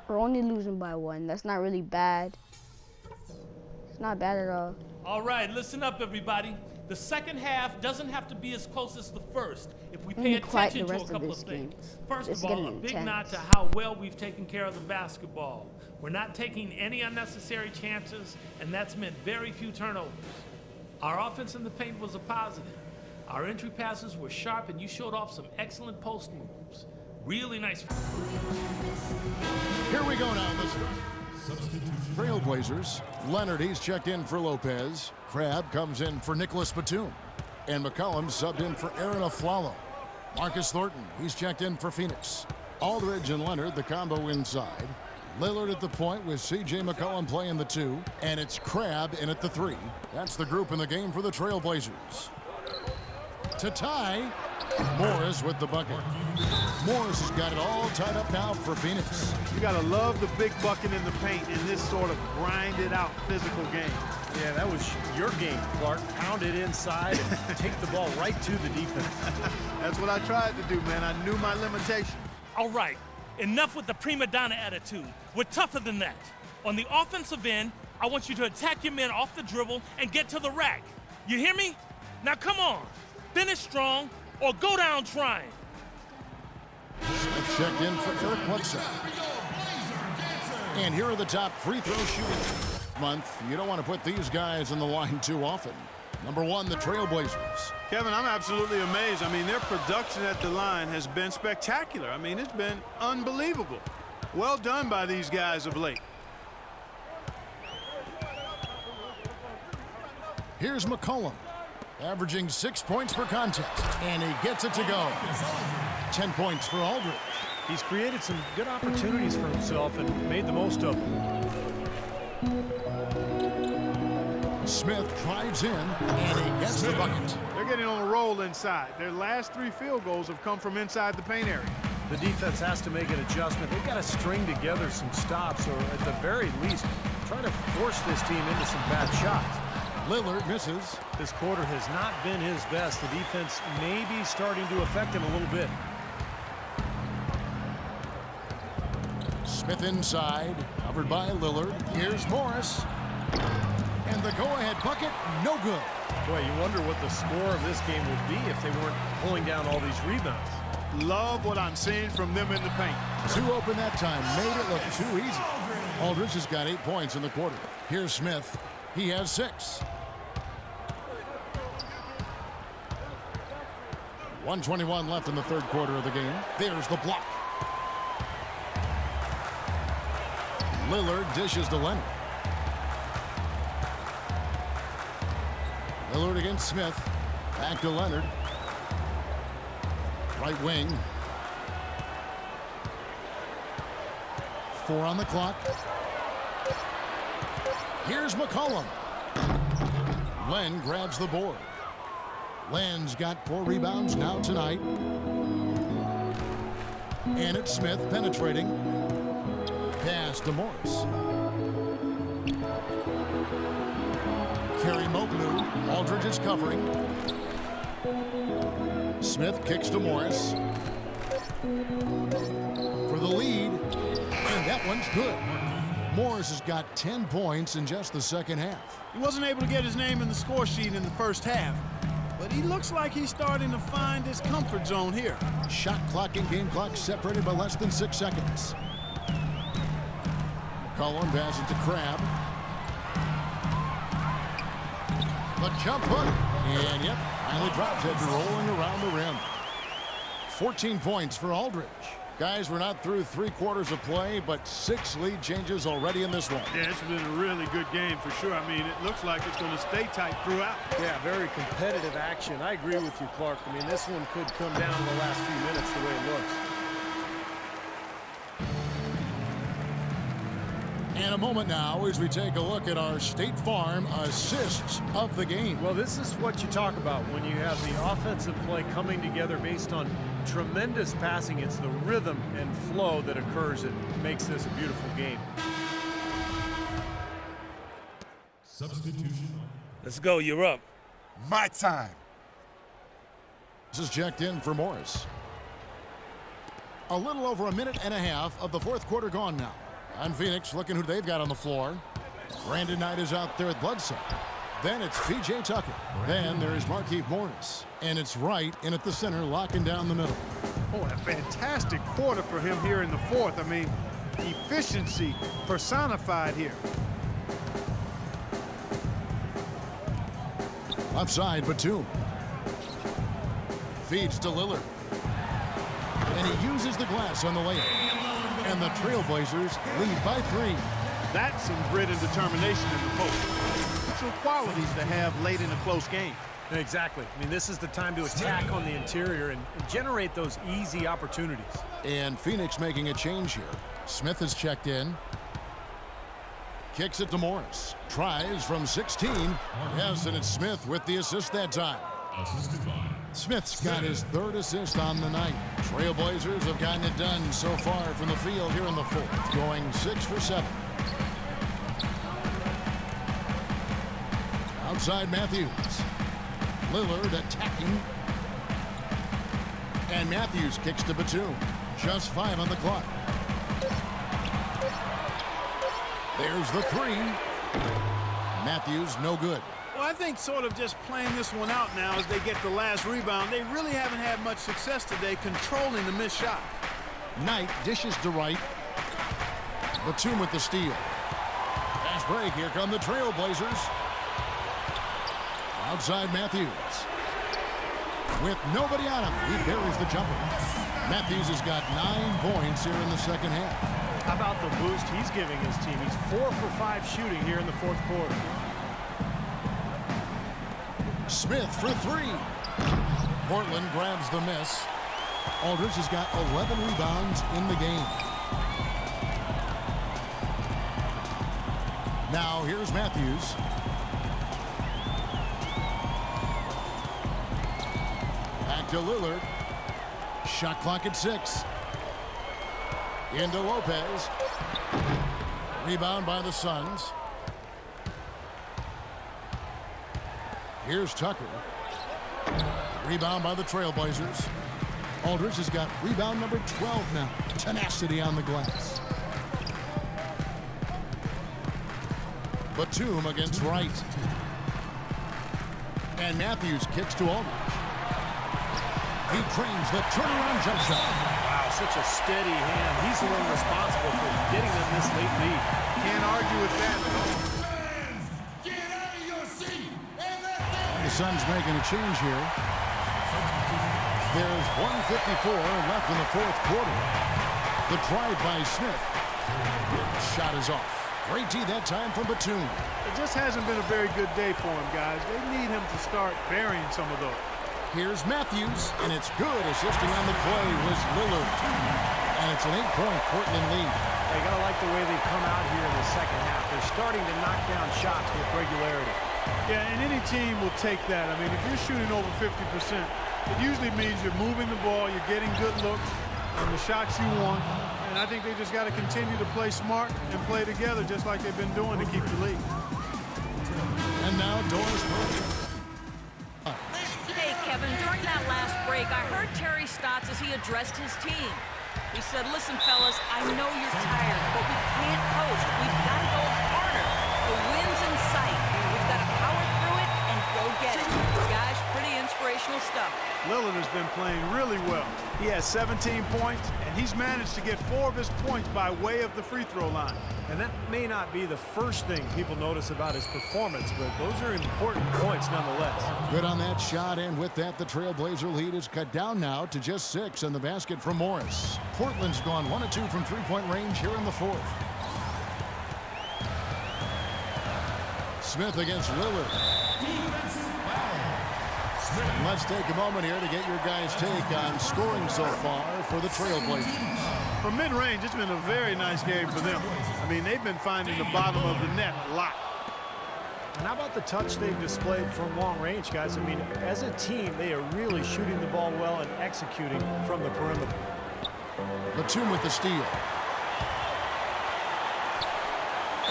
We're only losing by 1. That's not really bad. It's not bad at all. All right, listen up, everybody. The second half doesn't have to be as close as the first if we pay attention to a couple of things. First of all, a big nod to how well we've taken care of the basketball. We're not taking any unnecessary chances, and that's meant very few turnovers. Our offense in the paint was a positive. Our entry passes were sharp, and you showed off some excellent post moves. Really nice. Here we go now, Trailblazers. Leonard, he's checked in for Lopez. Crabbe comes in for Nicholas Batum. And McCollum subbed in for Aaron Aflalo. Marcus Thornton, he's checked in for Phoenix. Aldridge and Leonard, the combo inside. Lillard at the point with C.J. McCollum playing the 2. And it's Crabbe in at the 3. That's the group in the game for the Trailblazers. To tie, Morris with the bucket. Morris has got it all tied up now for Phoenix. You got to love the big bucket in the paint in this sort of grinded out physical game. Yeah, that was your game, Clark. Pound it inside and take the ball right to the defense. That's what I tried to do, man. I knew my limitations. All right, enough with the prima donna attitude. We're tougher than that. On the offensive end, I want you to attack your men off the dribble and get to the rack. You hear me? Now come on. Finish strong or go down trying. Smith checked in for Eric Bledsoe. And here are the top free throw shooters. Month, you don't want to put these guys in the line too often. Number 1, the Trailblazers. Kevin, I'm absolutely amazed. I mean, their production at the line has been spectacular. I mean, it's been unbelievable. Well done by these guys of late. Here's McCollum, averaging 6 points per contest, and he gets it to go. 10 points for Aldridge. He's created some good opportunities for himself and made the most of them. Smith drives in, and he gets the bucket. They're getting on a roll inside. Their last 3 field goals have come from inside the paint area. The defense has to make an adjustment. They've got to string together some stops, or at the very least, try to force this team into some bad shots. Lillard misses. This quarter has not been his best. The defense may be starting to affect him a little bit. Smith inside, covered by Lillard. Here's Morris. And the go-ahead bucket, no good. Boy, you wonder what the score of this game would be if they weren't pulling down all these rebounds. Love what I'm seeing from them in the paint. 2 open that time, made it look too easy. Aldridge has got 8 points in the quarter. Here's Smith. He has 6. 1:21 left in the third quarter of the game. There's the block. Lillard dishes to Leonard. Lillard against Smith. Back to Leonard. Right wing. 4 on the clock. Here's McCollum. Len grabs the board. Len's got 4 rebounds now tonight. And it's Smith penetrating. Pass to Morris. Karimoglu. Aldridge is covering. Smith kicks to Morris. For the lead. And that one's good. Morris has got 10 points in just the second half. He wasn't able to get his name in the score sheet in the first half, but he looks like he's starting to find his comfort zone here. Shot clock and game clock separated by less than 6 seconds. McCollum passes to Crabbe. The jump hook. And yep, finally drops it, rolling around the rim. 14 points for Aldridge. Guys, we're not through 3 quarters of play, but 6 lead changes already in this one. Yeah, it's been a really good game for sure. I mean, it looks like it's going to stay tight throughout. Yeah, very competitive action. I agree with you, Clark. I mean, this one could come down in the last few minutes the way it looks. And a moment now as we take a look at our State Farm assists of the game. Well, this is what you talk about when you have the offensive play coming together based on tremendous passing. It's the rhythm and flow that occurs that makes this a beautiful game. Substitution. Let's go. You're up. My time. This is checked in for Morris. A little over a minute and a half of the fourth quarter gone now. On Phoenix, looking who they've got on the floor. Brandon Knight is out there at Bledsoe. Then it's P.J. Tucker. Then there's Markieff Morris. And it's Wright in at the center, locking down the middle. Oh, a fantastic quarter for him here in the fourth. I mean, efficiency personified here. Offside, Batum. Feeds to Lillard. And he uses the glass on the layup. And the Trailblazers lead by 3. That's some grit and determination in the post. Some qualities to have late in a close game. Exactly. I mean, this is the time to attack on the interior and generate those easy opportunities. And Phoenix making a change here. Smith has checked in. Kicks it to Morris. Tries from 16. Yes, and it's Smith with the assist that time. Smith's got his 3rd assist on the night. Trailblazers have gotten it done so far from the field here in the 4th, going 6 for 7. Outside Matthews. Lillard attacking. And Matthews kicks to Batum. Just 5 on the clock. There's the 3. Matthews, no good. Well, I think sort of just playing this one out now as they get the last rebound. They really haven't had much success today controlling the missed shot. Knight dishes to Wright. Batum with the steal. Fast break. Here come the Trailblazers. Outside Matthews. With nobody on him, he buries the jumper. Matthews has got 9 points here in the second half. How about the boost he's giving his team? He's 4 for 5 shooting here in the 4th quarter. Smith for 3. Portland grabs the miss. Aldridge has got 11 rebounds in the game. Now here's Matthews. Back to Lillard. Shot clock at 6. Into Lopez. Rebound by the Suns. Here's Tucker. Rebound by the Trailblazers. Aldridge has got rebound number 12 now. Tenacity on the glass. Batum against Wright. And Matthews kicks to Aldridge. He trains the turnaround jump shot. Wow, such a steady hand. He's the one responsible for getting them this late lead. Can't argue with that at all. The Suns making a change here. There's 1:54 left in the 4th quarter. The drive by Smith. Shot is off. Great D that time from Batum. It just hasn't been a very good day for him, guys. They need him to start burying some of those. Here's Matthews, and it's good. Assisting on the play was Lillard. And it's an 8-point Portland lead. They gotta like the way they come out here in the second half. They're starting to knock down shots with regularity. Yeah, and any team will take that. I mean, if you're shooting over 50%, it usually means you're moving the ball, you're getting good looks on the shots you want. And I think they just got to continue to play smart and play together just like they've been doing to keep the lead. And now Doris Burke. Hey, Kevin, during that last break, I heard Terry Stotts as he addressed his team. He said, listen, fellas, I know you're tired, but we can't coast. We've got to go harder. The win's in sight. We've got to power through it and go get it. Guys, pretty inspirational stuff. Lillard has been playing really well. He has 17 points, and he's managed to get 4 of his points by way of the free throw line. And that may not be the first thing people notice about his performance, but those are important points nonetheless. Good on that shot, and with that, the Trailblazer lead is cut down now to just 6 in the basket from Morris. Portland's gone 1 of 2 from three-point range here in the 4th. Smith against Lillard. And let's take a moment here to get your guys' take on scoring so far for the Trailblazers. From mid-range, it's been a very nice game for them. I mean, they've been finding the bottom of the net a lot. And how about the touch they've displayed from long range, guys? I mean, as a team, they are really shooting the ball well and executing from the perimeter. Batum with the steal.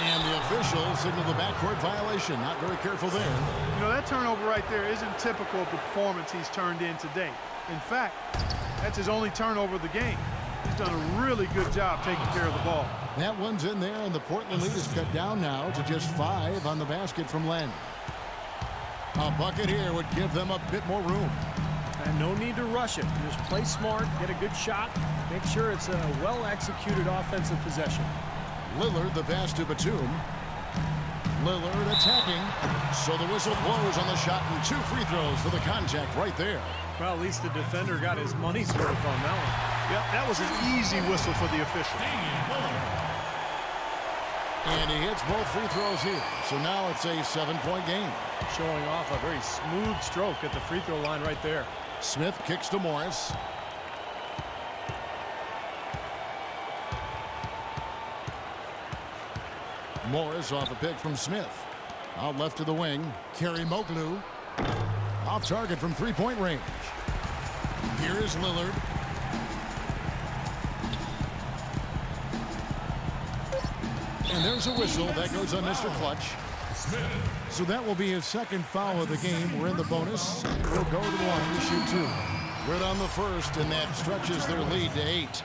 And the official signaled the backcourt violation. Not very careful there. You know, that turnover right there isn't typical of the performance he's turned in today. In fact, that's his only turnover of the game. He's done a really good job taking care of the ball. That one's in there, and the Portland lead is cut down now to just 5 on the basket from Len. A bucket here would give them a bit more room. And no need to rush it. Just play smart, get a good shot, make sure it's a well-executed offensive possession. Lillard the pass to Batum. Lillard attacking. So the whistle blows on the shot, and 2 free throws for the contact right there. Well, at least the defender got his money's worth on that one. Yep, that was an easy whistle for the official. And he hits both free throws here. So now it's a 7-point game. Showing off a very smooth stroke at the free throw line right there. Smith kicks to Morris. Morris off a pick from Smith. Out left to the wing. Kerry Moglu. Off target from 3-point range. Here is Lillard. And there's a whistle. That goes on Mr. Clutch. So that will be his second foul of the game. We're in the bonus. We'll go to the line to shoot 2. Right on the first, and that stretches their lead to 8.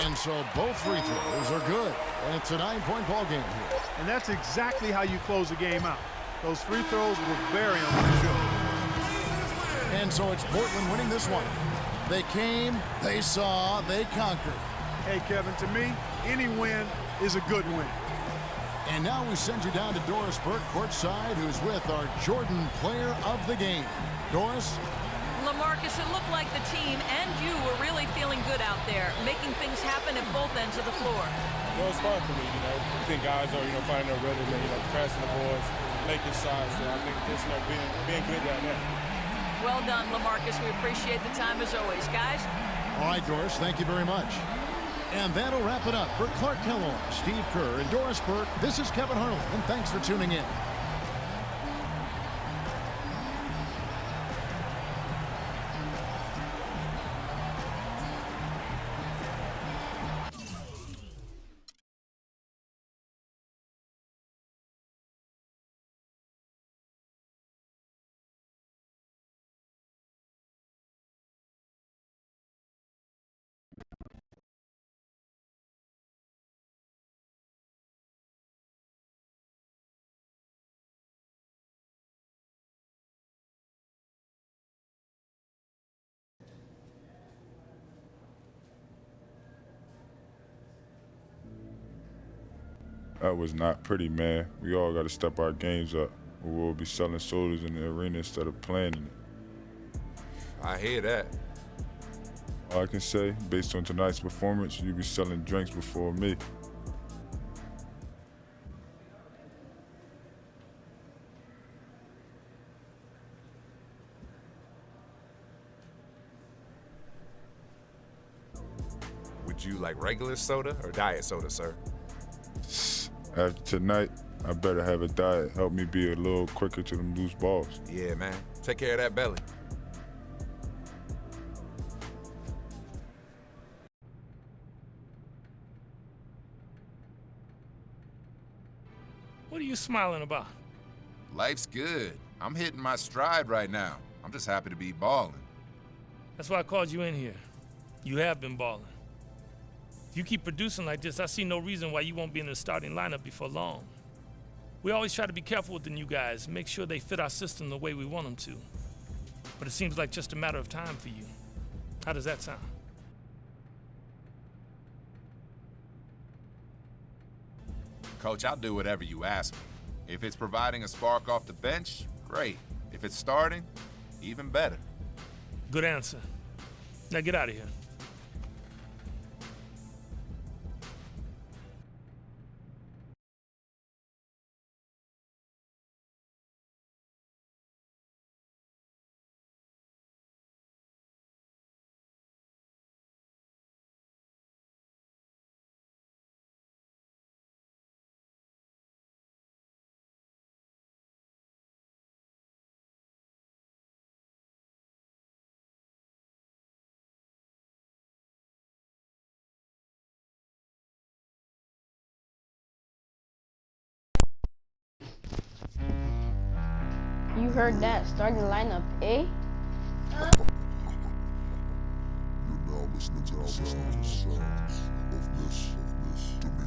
And so both free throws are good. And it's a 9-point ball game here. And that's exactly how you close a game out. Those free throws were very unusual. And so it's Portland winning this one. They came, they saw, they conquered. Hey, Kevin, to me, any win is a good win. And now we send you down to Doris Burke courtside, who's with our Jordan player of the game. Doris? LaMarcus, it looked like the team and you were really feeling good out there, making things happen at both ends of the floor. Well, it's fun for me, I think guys are, finding their rhythm and, pressing the boards, making shots. So I think just, being good down there. Well done, LaMarcus. We appreciate the time as always, guys. All right, Doris, thank you very much. And that'll wrap it up for Clark Kellogg, Steve Kerr, and Doris Burke. This is Kevin Harlan, and thanks for tuning in. That was not pretty, man. We all got to step our games up, or we'll be selling sodas in the arena instead of playing in it. I hear that. All I can say, based on tonight's performance, you'll be selling drinks before me. Would you like regular soda or diet soda, sir? After tonight, I better have a diet. Help me be a little quicker to them loose balls. Yeah, man. Take care of that belly. What are you smiling about? Life's good. I'm hitting my stride right now. I'm just happy to be balling. That's why I called you in here. You have been balling. If you keep producing like this, I see no reason why you won't be in the starting lineup before long. We always try to be careful with the new guys, make sure they fit our system the way we want them to. But it seems like just a matter of time for you. How does that sound? Coach, I'll do whatever you ask me. If it's providing a spark off the bench, great. If it's starting, even better. Good answer. Now get out of here. You heard that. Starting lineup, eh? You're now listening to Outbound sounds of Miss Demeanor.